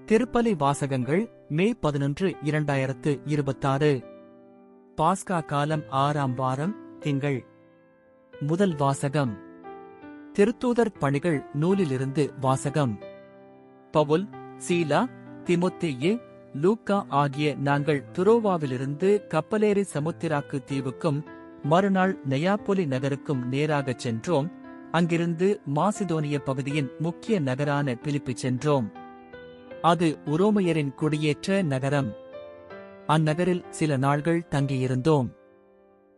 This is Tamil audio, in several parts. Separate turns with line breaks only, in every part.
திருப்பலி வாசகங்கள் மே 11, 2026. பாஸ்கா காலம் 6ஆம் வாரம், திங்கள். முதல் வாசகம் திருத்தூதர் பணிகள் நூலிலிருந்து வாசகம். பவுல், சீலா, திமோத்தேயு, லூக்கா ஆகிய நாங்கள் துரோவாவிலிருந்து கப்பலேறி சமுத்திராக்கு தீவுக்கும் மறுநாள் நெயாப்பொலி நகருக்கும் நேராகச் சென்றோம். அங்கிருந்து மாசிதோனிய பகுதியின் முக்கிய நகரான பிலிப்பி சென்றோம். அது உரோமையரின் குடியேற்ற நகரம். அந்நகரில் சில நாள்கள் தங்கியிருந்தோம்.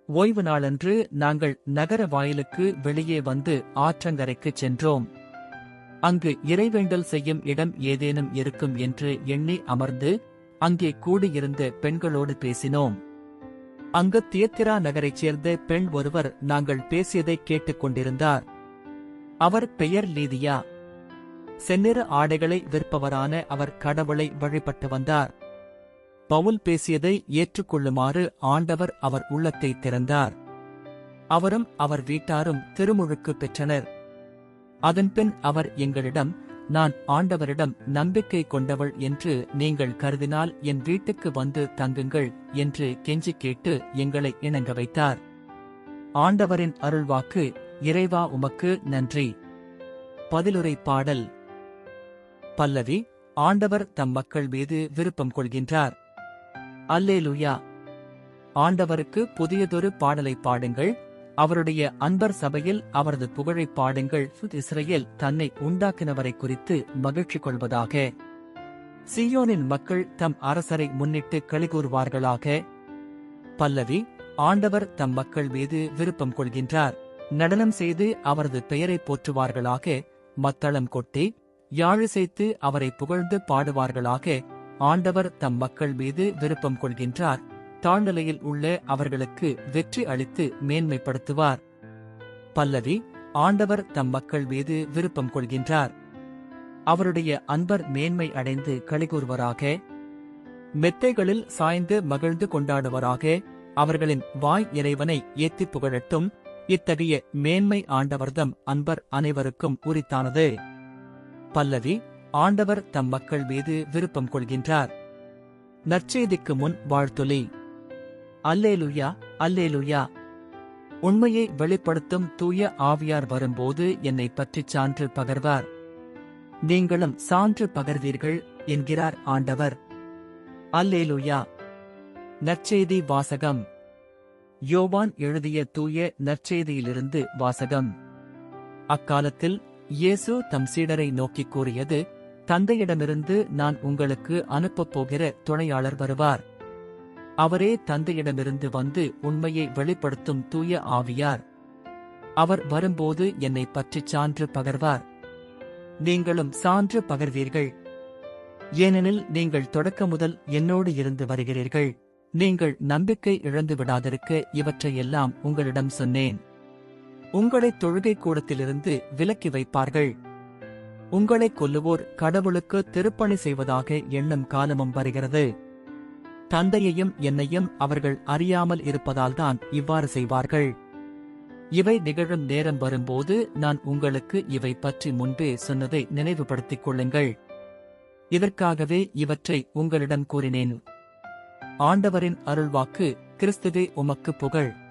ஓய்வு நாளன்று நாங்கள் நகர வாயிலுக்கு வெளியே வந்து ஆற்றங்கரைக்குச் சென்றோம். அங்கு இறைவேண்டல் செய்யும் இடம் ஏதேனும் இருக்கும் என்று எண்ணி அமர்ந்து அங்கே கூடியிருந்த பெண்களோடு பேசினோம். அங்கு தியத்திரா நகரைச் சேர்ந்த பெண் ஒருவர் நாங்கள் பேசியதை கேட்டுக் கொண்டிருந்தார். அவர் பெயர் லீதியா. செந்நிற ஆடைகளை விற்பவரான அவர் கடவுளை வழிபட்டு வந்தார். பவுல் பேசியதை ஏற்றுக்கொள்ளுமாறு ஆண்டவர் அவர் உள்ளத்தை திறந்தார். அவரும் அவர் வீட்டாரும் திருமுழுக்கு பெற்றனர். அதன்பின் அவர் எங்களிடம், நான் ஆண்டவரிடம் நம்பிக்கை கொண்டவள் என்று நீங்கள் கருதினால் என் வீட்டுக்கு வந்து தங்குங்கள் என்று கெஞ்சி கேட்டு எங்களை இணங்க வைத்தார். ஆண்டவரின் அருள்வாக்கு. இறைவா உமக்கு நன்றி. பதிலுரை பாடல். பல்லவி. ஆண்டவர் தம் மக்கள் மீது விருப்பம் கொள்கின்றார். அல்லேலூயா. ஆண்டவருக்கு புதியதொரு பாடலை பாடுங்கள், அவருடைய அன்பர் சபையில் அவரது புகழை பாடுங்கள். இஸ்ரவேல் தன்னை உண்டாக்கினவரை குறித்து மகிழ்ச்சி கொள்வதாக. சீயோனின் மக்கள் தம் அரசரை முன்னிட்டு களிகூறுவார்களாக. பல்லவி. ஆண்டவர் தம் மக்கள் மீது விருப்பம் கொள்கின்றார். நடனம் செய்து அவரது பெயரை போற்றுவார்களாக. மத்தளம் கொட்டி யாழிசைத்து அவரை புகழ்ந்து பாடுவார்களாக. ஆண்டவர் தம் மக்கள் மீது விருப்பம் கொள்கின்றார். தாழ்நிலையில் உள்ள அவர்களுக்கு வெற்றி அளித்து மேன்மைப்படுத்துவார். பல்லவி. ஆண்டவர் தம் மக்கள் மீது விருப்பம் கொள்கின்றார். அவருடைய அன்பர் மேன்மை அடைந்து களிகூறுவராக. மெத்தைகளில் சாய்ந்து மகிழ்ந்து கொண்டாடுவராக. அவர்களின் வாய் இறைவனை ஏத்திப் புகழட்டும். இத்தகைய மேன்மை ஆண்டவர்தம் அன்பர் அனைவருக்கும் உரித்தானது. பல்லவி. ஆண்டவர் தம் மக்கள் மீது விருப்பம் கொள்கின்றார். நற்செய்திக்கு முன் வாழ்த்துளி. அல்லேலூயா, அல்லேலூயா. உண்மையை வெளிப்படுத்தும் தூய ஆவியார் வரும்போது என்னை பற்றிச் சான்று பகர்வார். நீங்களும் சான்று பகர்வீர்கள் என்கிறார் ஆண்டவர். அல்லேலூயா. நற்செய்தி வாசகம். யோவான் எழுதிய தூய நற்செய்தியிலிருந்து வாசகம். அக்காலத்தில் இயேசு தம் சீடரை நோக்கிக் கூறியது, தந்தையிடமிருந்து நான் உங்களுக்கு அனுப்பப் போகிற துணையாளர் வருவார். அவரே தந்தையிடமிருந்து வந்து உண்மையை வெளிப்படுத்தும் தூய ஆவியார். அவர் வரும்போது என்னை பற்றிச் சான்று பகர்வார். நீங்களும் சான்று பகர்வீர்கள். ஏனெனில் நீங்கள் தொடக்க முதல் என்னோடு இருந்து வருகிறீர்கள். நீங்கள் நம்பிக்கை இழந்து விடாதிருக்க இவற்றையெல்லாம் உங்களிடம் சொன்னேன். உங்களை தொழுகை கூடத்திலிருந்து விலக்கி வைப்பார்கள். உங்களை கொல்லுவோர் கடவுளுக்கு திருப்பணி செய்வதாக எண்ணும் காலமும் வருகிறது. தந்தையையும் என்னையும் அவர்கள் அறியாமல் இருப்பதால்தான் இவ்வாறு செய்வார்கள். இவை நிகழும் நேரம் வரும்போது நான் உங்களுக்கு இவை பற்றி முன்பே சொன்னதை நினைவுபடுத்திக் கொள்ளுங்கள். இதற்காகவே இவற்றை உங்களிடம் கூறினேன். ஆண்டவரின் அருள்வாக்கு. கிறிஸ்துவே உமக்கு புகழ்.